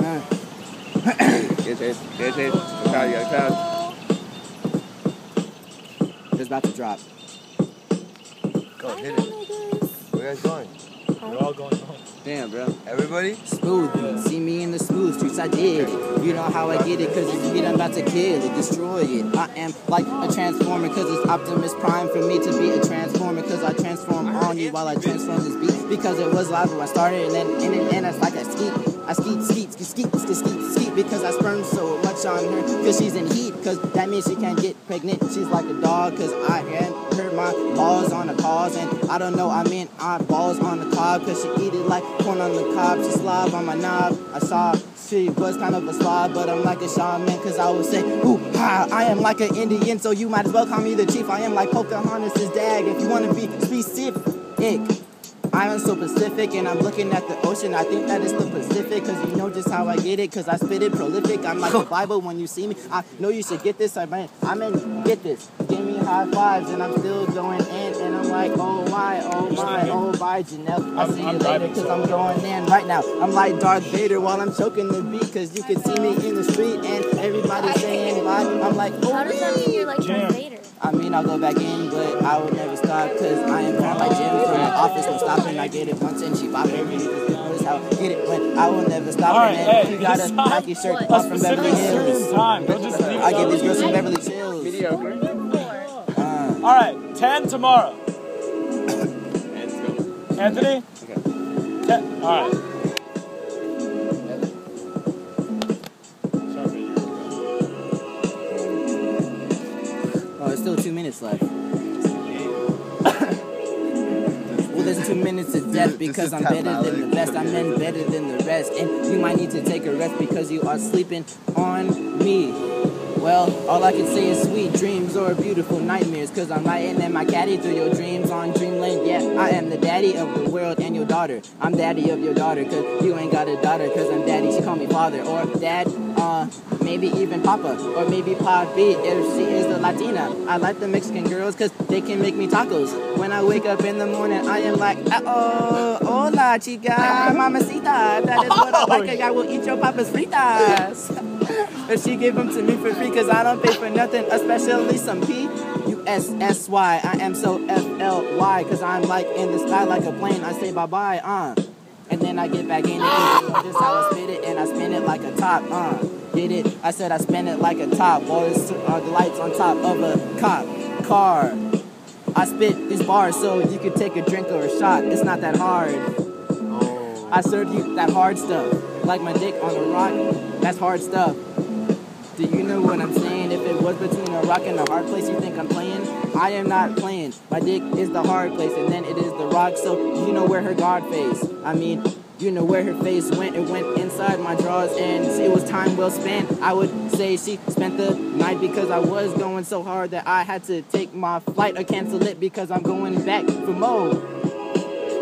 Get It's about to drop. Go, hit it. Where you guys going? We're all going home. Damn, bro. Everybody? Smooth. See me in the smooth streets, I did it. You know how I get it, cause it's beat, I'm about to kill it, destroy it. I am like a transformer, cause it's Optimus Prime for me to be a transformer, cause I transform on you while I transform this beat. Because it was live when I started, and then in it, and it's like I skeet, because I sperm so much on her, cause she's in heat, cause that means she can't get pregnant. She's like a dog, cause I had hurt my balls on the cause, and I don't know, I mean, I balls on the cob, cause she eat it like corn on the cob. She slob on my knob. I saw she was kind of a slob, but I'm like a shaman, cause I would say, ooh, ha, I am like an Indian, so you might as well call me the chief. I am like Pocahontas' dad, if you want to be specific. I am so Pacific, and I'm looking at the ocean. I think that it's the Pacific, cause you know just how I get it, cause I spit it prolific. I'm like the Bible when you see me. I know you should get this. I mean, get this. Give me high fives, and I'm still going in, and I'm like, oh my, oh bye, Janelle. I'll see you later, cause I'm going in right now. I'm like Darth Vader while I'm choking the beat, cause you can see me in the street, and everybody's saying bye. I'm like, oh, how does that mean you're like Darth Vader? I mean, I'll go back in, but I will never stop, cause I am kind of like Jim from the office. No stopping, I get it once and she bopping me. This how I get it when I will never stop. Alright, hey, you got a Nike shirt off from Beverly Hills. Time. We'll just leave I get these girls from Beverly Hills. Mediocre. Alright, 10 tomorrow. Let's go. Anthony? Okay. 10. Alright. Oh, there's still 2 minutes left. Well, there's 2 minutes of death because I'm better than the best. I'm in better than the rest. And you might need to take a rest because you are sleeping on me. Well, all I can say is sweet dreams or beautiful nightmares, cause I'm riding in my caddy through your dreams on Dreamland. Yeah, I am the daddy of the world and your daughter. I'm daddy of your daughter, cause you ain't got a daughter, cause I'm daddy. She call me father or dad, maybe even papa, or maybe papi if she is the Latina. I like the Mexican girls cause they can make me tacos. When I wake up in the morning, I am like, oh, hola chica, mamacita. That is what I like, I will eat your papas fritas. If she give them to me for free, cause I don't pay for nothing, especially some P-U-S-S-Y. I am so F-L-Y, cause I'm like in the sky like a plane. I say bye-bye, and then I get back in it, cause this how I spit it, and I spin it like a top, Get it? I said I spin it like a top, while the lights on top of a car. I spit these bars so you can take a drink or a shot. It's not that hard. I serve you that hard stuff, like my dick on a rock. That's hard stuff. Do you know what I'm saying? If it was between a rock and a hard place, you think I'm playing? I am not playing. My dick is the hard place, and then it is the rock, so you know where her guard face. I mean, you know where her face went. It went inside my drawers, and it was time well spent. I would say she spent the night because I was going so hard that I had to take my flight or cancel it because I'm going back for more.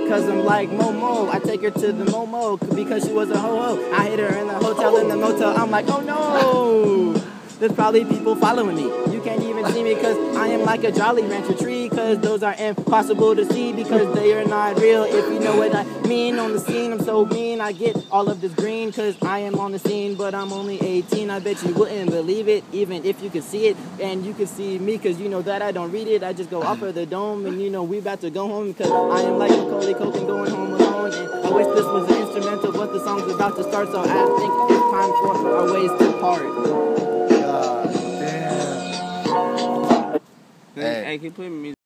Cause I'm like Momo, I take her to the Momo because she was a ho-ho. I hit her in the hotel, in the motel, I'm like, oh no! There's probably people following me. You can't even see me cause I am like a Jolly Rancher tree, cause those are impossible to see because they are not real. If you know what I mean, on the scene I'm so mean. I get all of this green cause I am on the scene, but I'm only 18. I bet you wouldn't believe it, even if you could see it. And you could see me cause you know that I don't read it. I just go off of the dome, and you know we about to go home cause I am like Macaulay Culkin going home alone. And I wish this was an instrumental, but the song's about to start, so I think it's time for our ways to part. Damn. Hey, can you play music?